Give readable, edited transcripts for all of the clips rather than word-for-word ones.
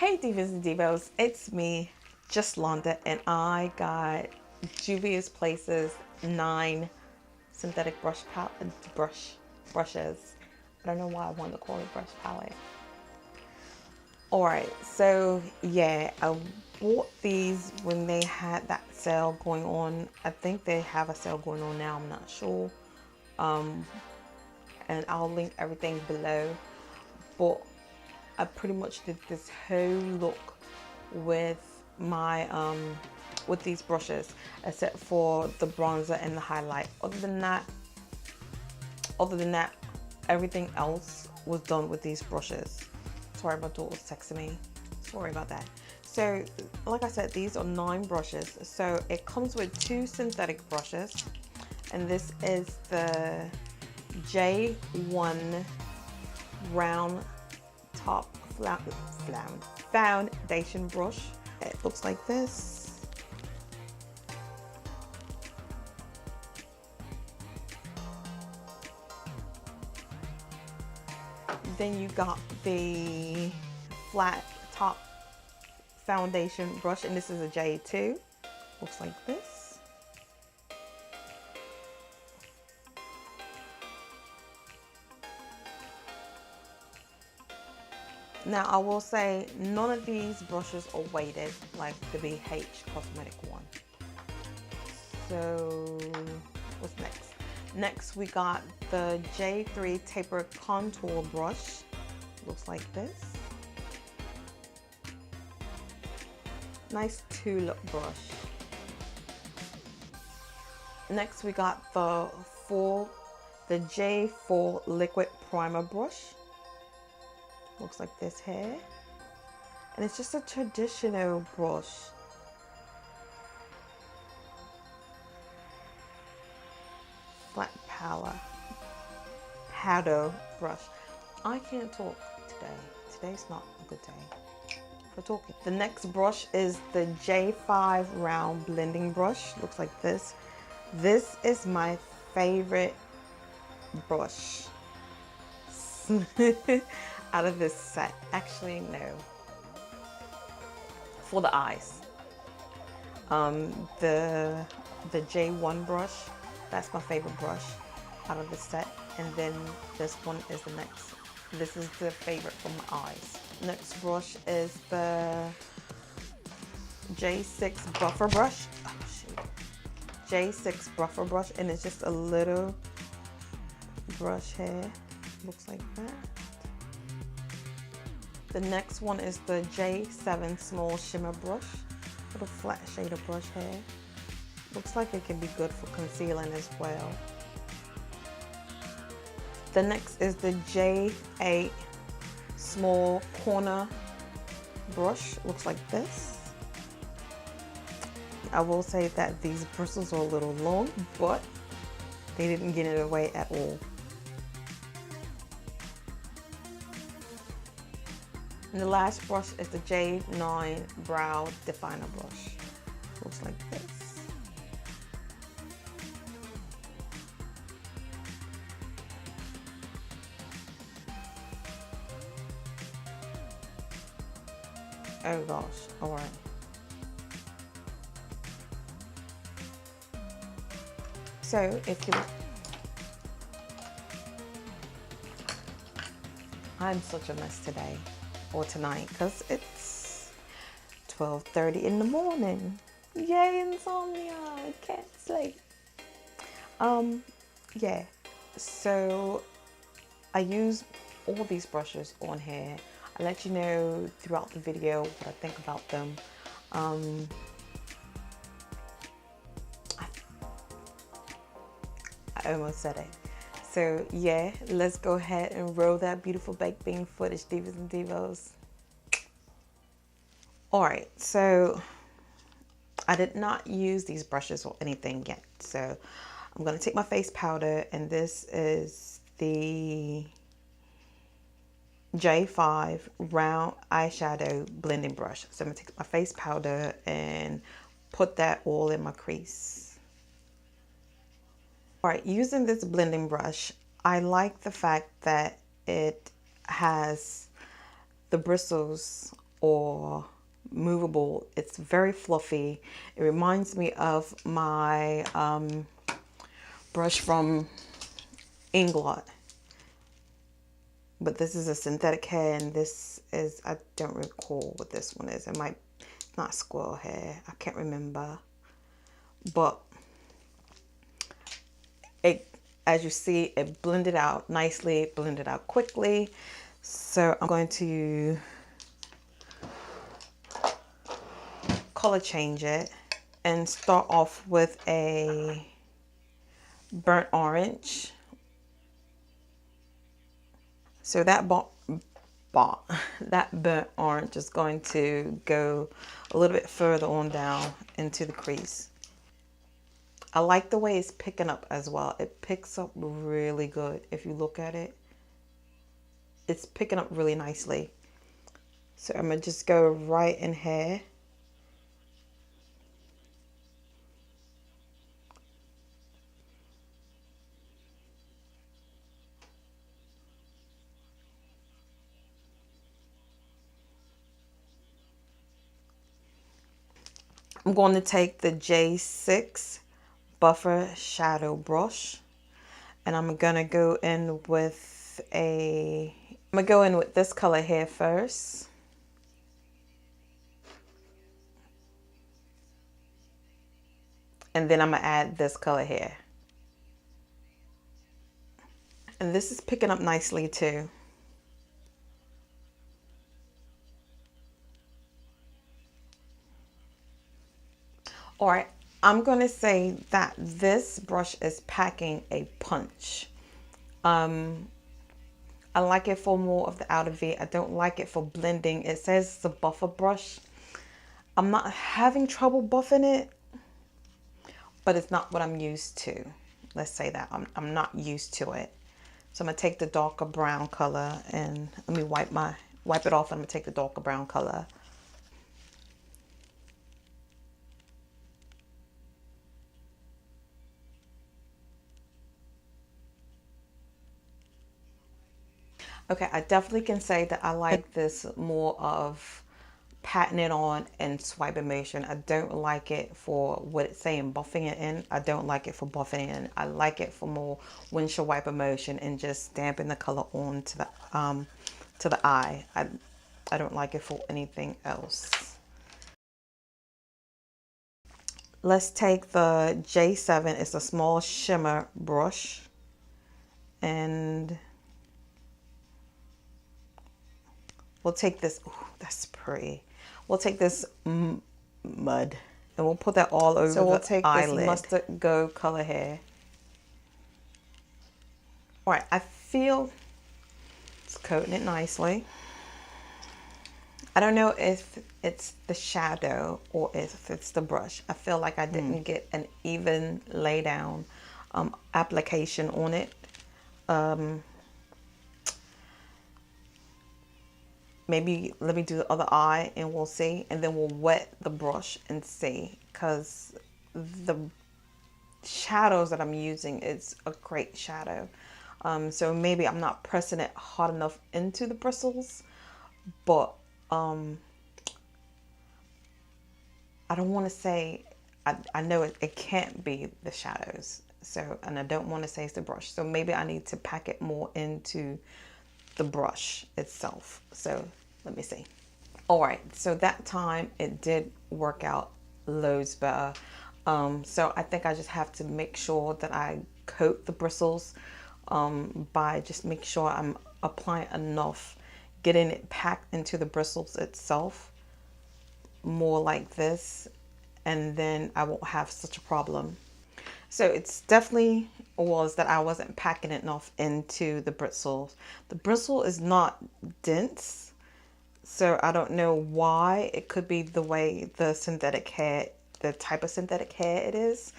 Hey Divas and Divos, it's me, just Londa, and I got Juvia's Place's 9 synthetic brushes. I don't know why I wanted to call it brush palette. Alright, so yeah, I bought these when they had that sale going on. I think they have a sale going on now, I'm not sure. And I'll link everything below. But I pretty much did this whole look with my with these brushes, except for the bronzer and the highlight. Other than that, everything else was done with these brushes. Sorry, my daughter was texting me. Sorry about that. So, like I said, these are 9 brushes. So it comes with 2 synthetic brushes, and this is the J1 round top foundation brush. It looks like this. Then you got the flat top foundation brush, and this is a J2. Looks like this. Now I will say none of these brushes are weighted like the BH cosmetic one. So what's next? Next we got the J3 Tapered Contour Brush. Looks like this. Nice tulip brush. Next we got the J4 Liquid Primer Brush. Looks like this here, and it's just a traditional brush. Flat powder brush. I can't talk today. Today's not a good day for talking. The next brush is the J5 round blending brush. Looks like this. This is my favorite brush out of this set. Actually, no. For the eyes. The J1 brush, that's my favorite brush out of the set. And then this one is the next. This is the favorite for my eyes. Next brush is the J6 buffer brush. Oh shoot. J6 buffer brush, and it's just a little brush here. Looks like that. The next one is the J7 Small Shimmer Brush. Little flat shader brush here. Looks like it can be good for concealing as well. The next is the J8 Small Corner Brush. Looks like this. I will say that these bristles are a little long, but they didn't get in the way at all. And the last brush is the J9 Brow Definer Brush. Looks like this. Oh gosh, alright. So if you... I'm such a mess today. Or tonight, because it's 12:30 in the morning. Yay, insomnia! I can't sleep. Yeah. So I use all these brushes on here. I let you know throughout the video what I think about them. I almost said it. So yeah, let's go ahead and roll that beautiful baked bean footage, Divas and Divos. Alright, so I did not use these brushes or anything yet. So I'm going to take my face powder, and this is the J5 round eyeshadow blending brush. So I'm going to take my face powder and put that all in my crease. Alright, using this blending brush, I like the fact that it has the bristles or movable. It's very fluffy. It reminds me of my brush from Inglot, but this is a synthetic hair, and this is, I don't recall what this one is. It might, it's not squirrel hair, I can't remember, but it, as you see, it blended out nicely, it blended out quickly. So I'm going to color change it and start off with a burnt orange. So that that burnt orange is going to go a little bit further on down into the crease. I like the way it's picking up as well. It picks up really good. If you look at it, it's picking up really nicely. So I'm gonna just go right in here. I'm going to take the J6 Buffer Shadow Brush, and I'm gonna go in with this color here first. And then I'm gonna add this color here. And this is picking up nicely too. All right, I'm gonna say that this brush is packing a punch. I like it for more of the outer V. I don't like it for blending. It says it's a buffer brush. I'm not having trouble buffing it, but it's not what I'm used to. Let's say that I'm not used to it. So I'm gonna take the darker brown color and let me wipe it off, and I'm gonna take the darker brown color. Okay, I definitely can say that I like this more of patting it on and swiping motion. I don't like it for what it's saying, buffing it in. I don't like it for buffing it in. I like it for more windshield wiper motion and just stamping the color on to the eye. I don't like it for anything else. Let's take the J7. It's a small shimmer brush, and we'll take this. Ooh, that's pretty. We'll take this mud and we'll put that all over the eyelid. So we'll take this mustard gold color here. All right, I feel it's coating it nicely. I don't know if it's the shadow or if it's the brush. I feel like I didn't get an even lay down application on it. Maybe let me do the other eye and we'll see, and then we'll wet the brush and see, because the shadows that I'm using is a great shadow. So maybe I'm not pressing it hard enough into the bristles, but I don't want to say, I know it can't be the shadows, so, and I don't want to say it's the brush, so maybe I need to pack it more into the brush itself. So let me see. All right, so that time it did work out loads better. So I think I just have to make sure that I coat the bristles by just making sure I'm applying enough, getting it packed into the bristles itself, more like this, and then I won't have such a problem. So it's definitely was that I wasn't packing it enough into the bristles. The bristle is not dense, so I don't know why. It could be the way the synthetic hair, the type of synthetic hair it is.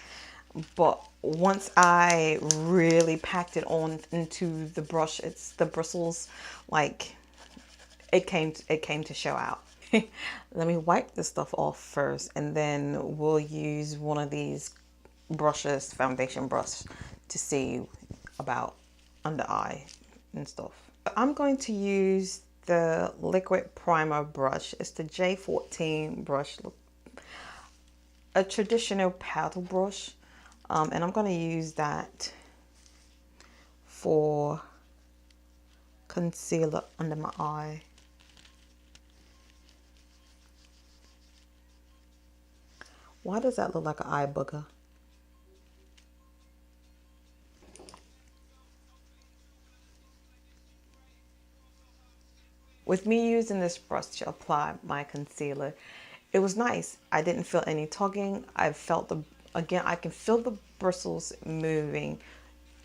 But once I really packed it on into the brush, it's the bristles, like it came to show out. Let me wipe this stuff off first, and then we'll use one of these brushes, foundation brush, to see about under eye and stuff. I'm going to use the liquid primer brush. It's the J14 brush, a traditional paddle brush, and I'm going to use that for concealer under my eye. Why does that look like an eye booger? With me using this brush to apply my concealer, it was nice. I didn't feel any tugging. I felt again, I can feel the bristles moving,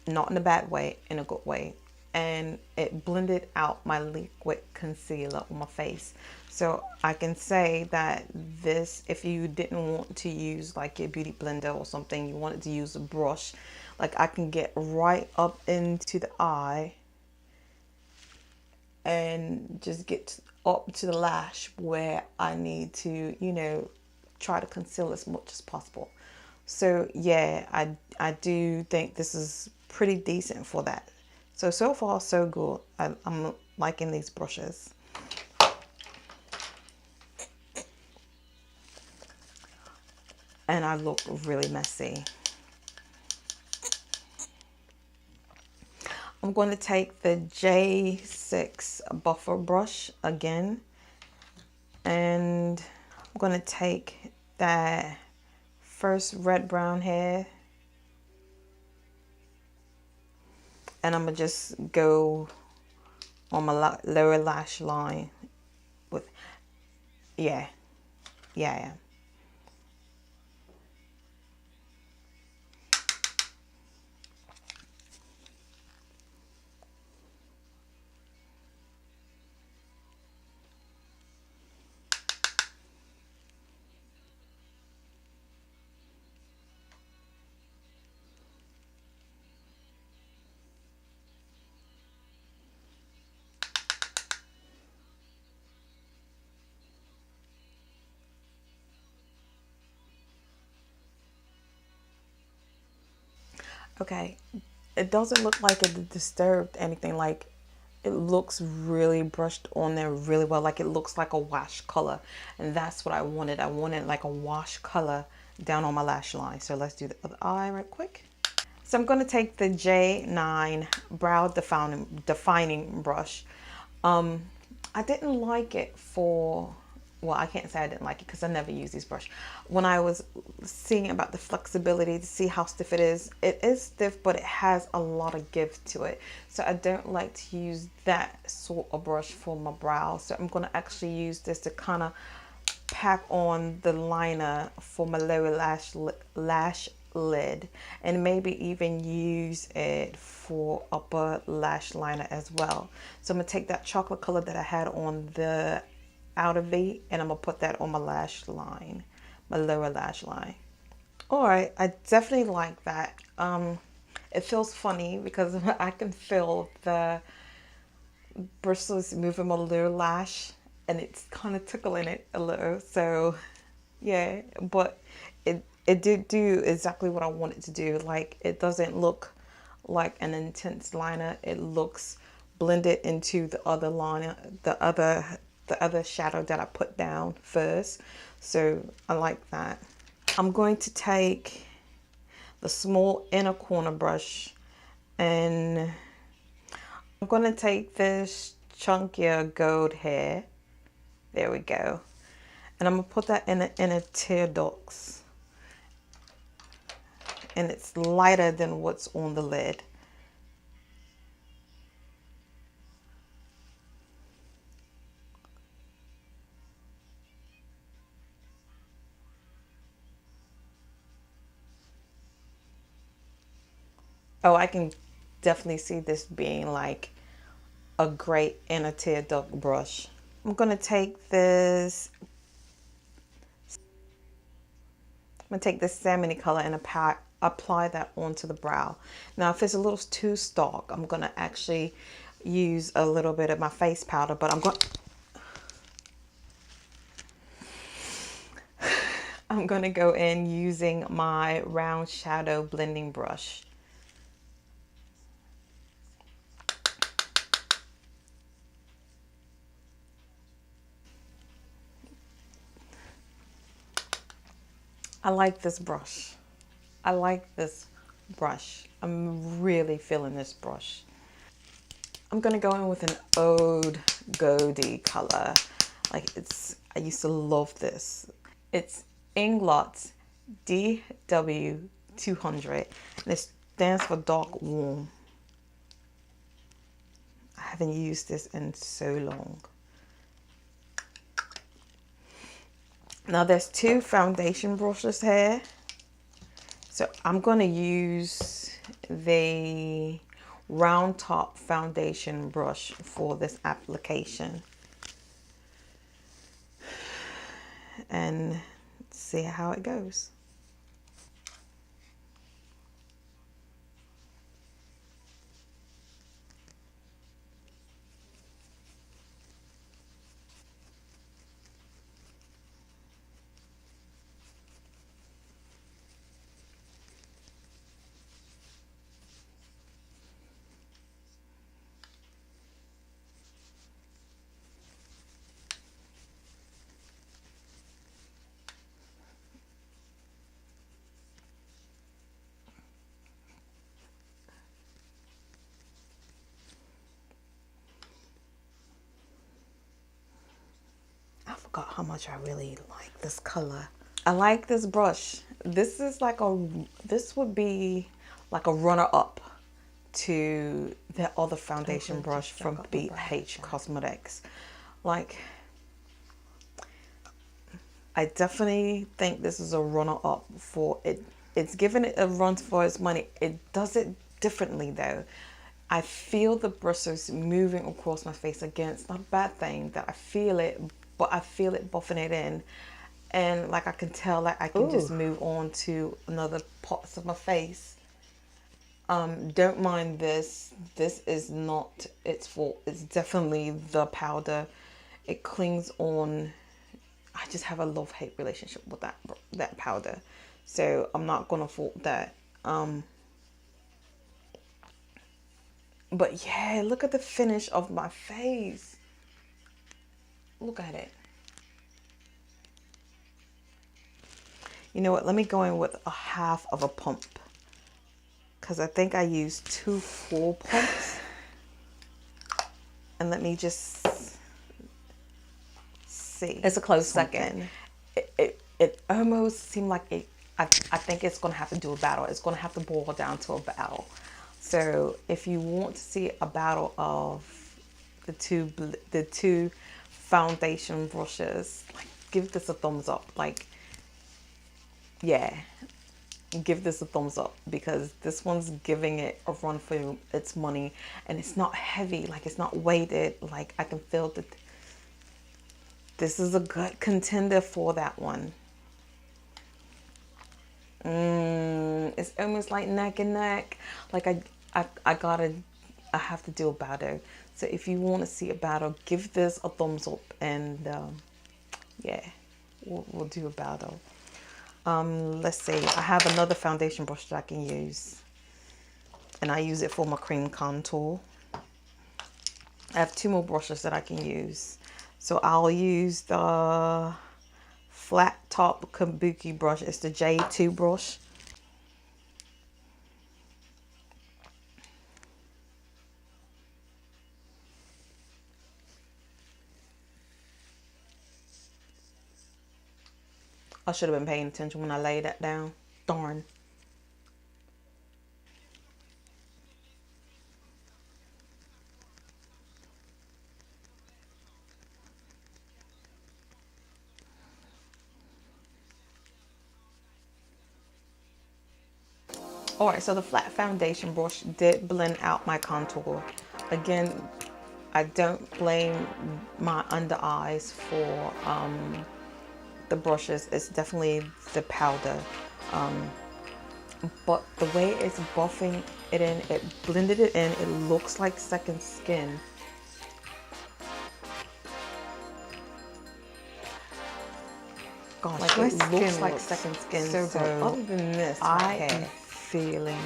not in a bad way, in a good way. And it blended out my liquid concealer on my face. So I can say that this, if you didn't want to use like your beauty blender or something, you wanted to use a brush, like I can get right up into the eye and just get up to the lash where I need to, you know, try to conceal as much as possible. So yeah, I do think this is pretty decent for that. So far so good. I'm liking these brushes. And I look really messy. I'm going to take the J6 buffer brush again, and I'm going to take that first red brown hair, and I'm going to just go on my lower lash line with, yeah. Okay, it doesn't look like it disturbed anything. Like, it looks really brushed on there really well. Like, it looks like a wash color, and that's what I wanted. I wanted like a wash color down on my lash line. So let's do the other eye right quick. So I'm going to take the J9 brow defining brush. I didn't like it for, well, I can't say I didn't like it because I never use this brush. When I was seeing about the flexibility to see how stiff it is stiff, but it has a lot of give to it. So I don't like to use that sort of brush for my brows. So I'm going to actually use this to kind of pack on the liner for my lower lash lid, and maybe even use it for upper lash liner as well. So I'm gonna take that chocolate color that I had on the outer V, and I'm gonna put that on my lash line, my lower lash line. All right, I definitely like that. It feels funny because I can feel the bristles moving my lower lash, and it's kind of tickling it a little. So yeah, but it did do exactly what I wanted to do. Like, it doesn't look like an intense liner. It looks blended into the other liner, the other shadow that I put down first. So I like that. I'm going to take the small inner corner brush, and I'm going to take this chunkier gold hair. There we go. And I'm going to put that in the inner tear ducts. And it's lighter than what's on the lid. Oh, I can definitely see this being like a great inner tear duct brush. I'm going to take this, salmony color and apply that onto the brow. Now, if it's a little too stark, I'm going to actually use a little bit of my face powder, but I'm going to go in using my round shadow blending brush. I like this brush. I like this brush. I'm really feeling this brush. I'm gonna go in with an Oud Goldie color. Like I used to love this. It's Inglot DW200 and it stands for dark warm. I haven't used this in so long. Now there's two foundation brushes here. So I'm gonna use the round top foundation brush for this application and see how it goes. I forgot how much I really like this color. I like this brush. This is like this would be like a runner up to the other foundation brush from BH Cosmetics. Like, I definitely think this is a runner up for it. It's giving it a run for its money. It does it differently though. I feel the bristles moving across my face. Again, it's not a bad thing that I feel it, but I feel it buffing it in. And like I can tell that I can just move on to another parts of my face. Don't mind this. This is not its fault. It's definitely the powder. It clings on. I just have a love-hate relationship with that powder. So I'm not gonna fault that. But yeah, look at the finish of my face. Look at it. You know what? Let me go in with a half of a pump. Because I think I used 2 full pumps. And let me just see. It's a close second. It almost seemed like I think it's going to have to do a battle. It's going to have to boil down to a battle. So if you want to see a battle of the two foundation brushes, like, give this a thumbs up. Like, yeah, give this a thumbs up because this one's giving it a run for its money and it's not heavy. Like, it's not weighted. Like, I can feel that this is a good contender for that one. It's almost like neck and neck. Like I have to do a battle. So if you want to see a battle, give this a thumbs up and yeah, we'll do a battle. Let's see. I have another foundation brush that I can use, and I use it for my cream contour. I have 2 more brushes that I can use. So I'll use the flat top kabuki brush. It's the J2 brush. I should have been paying attention when I laid that down. Darn. Alright, so the flat foundation brush did blend out my contour. Again, I don't blame my under eyes for the brushes. It's definitely the powder. But the way it's buffing it in, it blended it in. It looks like second skin. Gosh, like it looks like second skin. So other than this, I am feeling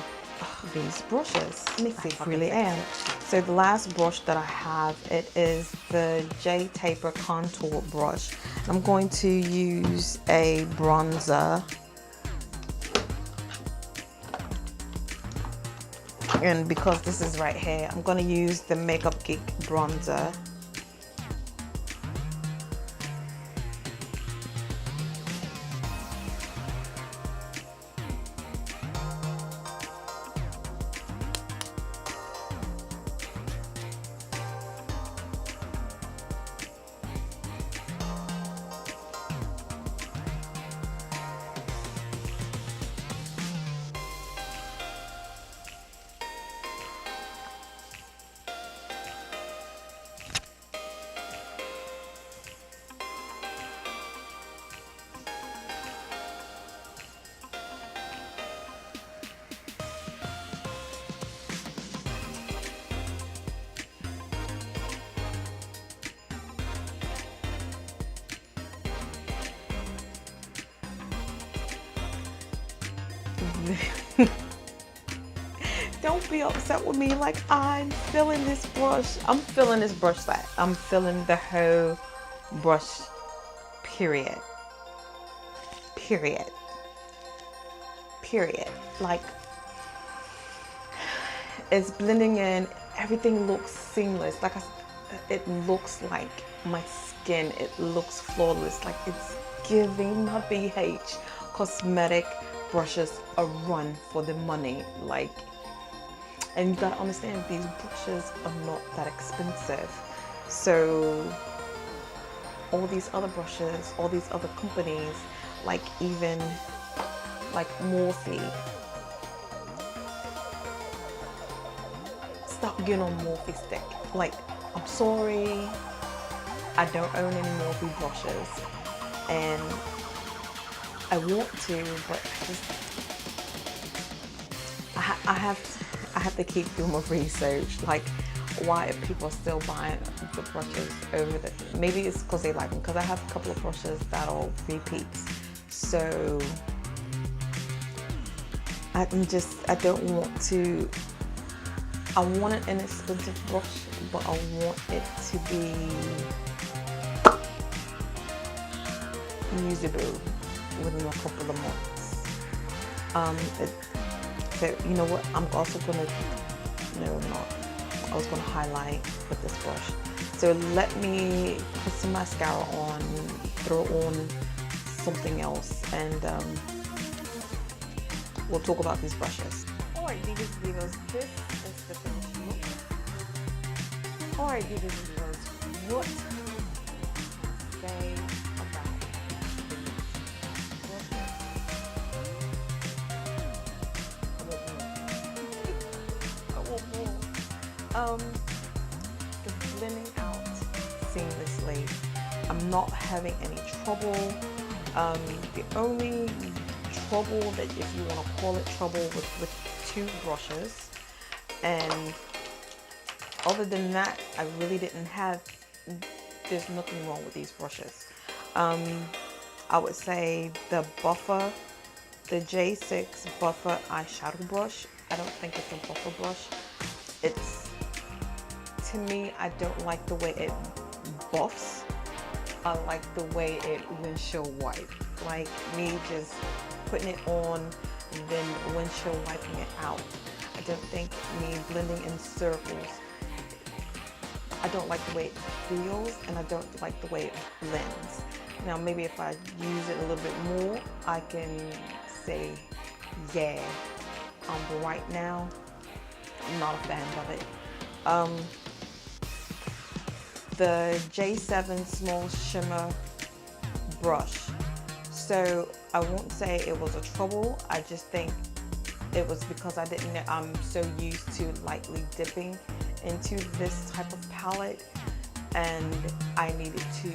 these brushes. Let me see if I really am. So the last brush that I have, it is the J Taper Contour brush. I'm going to use a bronzer And because this is right here, I'm gonna use the Makeup Geek bronzer. Don't be upset with me. Like, I'm feeling this brush. I'm feeling this brush set. I'm feeling the whole brush, period. Period. Period. Like, it's blending in. Everything looks seamless. Like, it looks like my skin. It looks flawless. Like, it's giving my BH cosmetic brushes a run for the money. Like, and you gotta understand, these brushes are not that expensive. So all these other brushes, all these other companies, like even like Morphe, stop getting on Morphe stick. Like, I'm sorry, I don't own any Morphe brushes, and I want to, but I have to keep doing my research. Like, why are people still buying the brushes over the? Maybe it's because they like them. Because I have a couple of brushes that are repeats. So I don't want to. I want an inexpensive brush, but I want it to be usable within a couple of months. So you know what? I'm also gonna. No, I'm not. I was gonna highlight with this brush. So let me put some mascara on, throw on something else, and we'll talk about these brushes. Alright, Divas and Divos, this is the finished look. Alright, Divas and Divos, what say about the brushes? I want more. The blending out seamlessly. I'm not having any trouble. The only trouble, that if you want to call it trouble, with two brushes, and other than that, I really didn't have. There's nothing wrong with these brushes. I would say the buffer, the J6 buffer eyeshadow brush. I don't think it's a buffer brush. It's, to me, I don't like the way it buffs. I like the way it windshield wipe. Like me just putting it on and then windshield wiping it out. I don't think me blending in circles. I don't like the way it feels, and I don't like the way it blends. Now maybe if I use it a little bit more, I can say, yeah. But right now, I'm not a fan of it. The J7 small shimmer brush. So I won't say it was a trouble. I just think it was because I'm so used to lightly dipping into this type of palette, and I needed to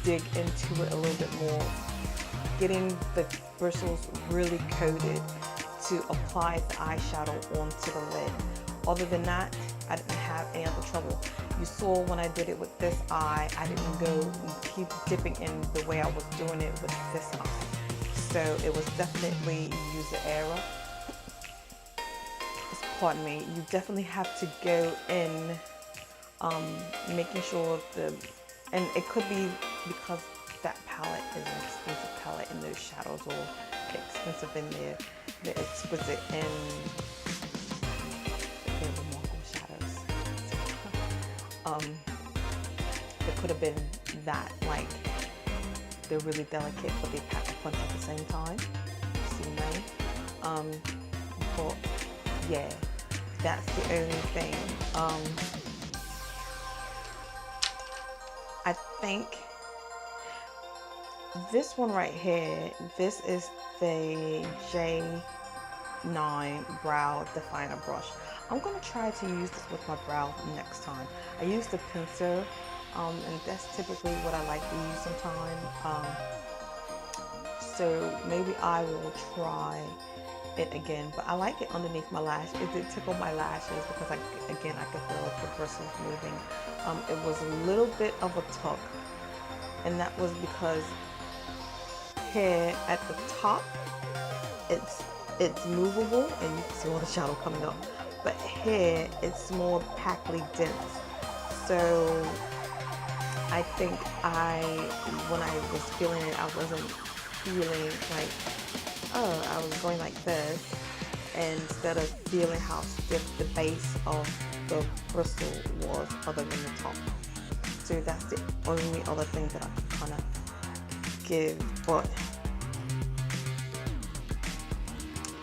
dig into it a little bit more, getting the bristles really coated to apply the eyeshadow onto the lid. Other than that, I didn't have any other trouble. You saw when I did it with this eye, I didn't go and keep dipping in the way I was doing it with this eye. So it was definitely user error. Pardon me. You definitely have to go in, making sure and it could be because that palette is an expensive palette and those shadows are expensive in there. The exquisite in It could have been that, like, they're really delicate, but they pack a punch at the same time. See what I mean? But yeah, that's the only thing. I think this one right here, this is the J9 Brow Definer Brush. I'm going to try to use this with my brow next time. I use the pincer, and that's typically what I like to use sometimes. So maybe I will try it again, but I like it underneath my lash. It did tickle my lashes because I could feel the bristles moving. It was a little bit of a tug, and that was because here at the top, it's movable, and you can see all the shadow coming up. But here, it's more packly dense. So I think when I was feeling it, I wasn't feeling like, oh, I was going like this, instead of feeling how stiff the base of the bristle was other than the top. So that's the only other thing that I could kind of give. But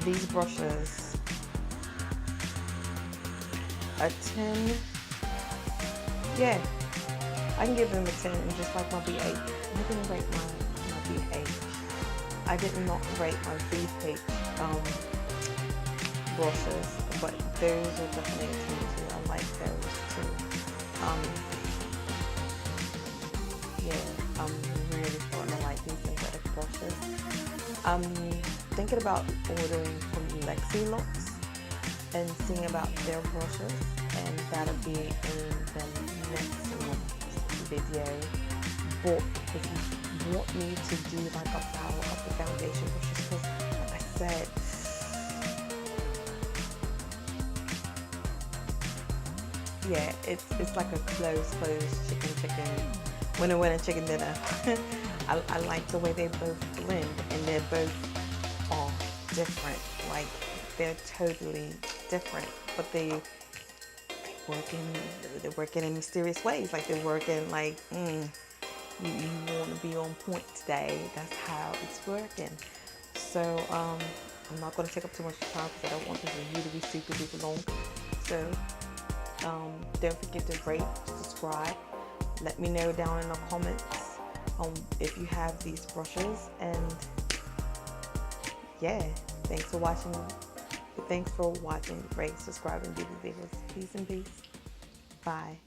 these brushes, a 10, yeah, I can give them a 10, just like my B8. I didn't rate my B8. I did not rate my B8 brushes, but those are definitely a 10 too. I like those too. Yeah, I'm really starting to like these synthetic brushes. I'm thinking about ordering from Lexilux and seeing about their brushes, and that'll be in the next video. But if you want me to do like a power of the foundation brushes, because like I said, yeah, it's like a closed chicken winner chicken dinner. I like the way they both blend, and they're both all different. Like, they're totally different, but they work in mysterious ways. Like, they're working like, you want to be on point today. That's how it's working. So I'm not going to take up too much time because I don't want this review to be super duper long. So don't forget to rate, subscribe. Let me know down in the comments if you have these brushes. And yeah, thanks for watching. Rate, subscribe, and Divas and Divos. Peace and peace. Bye.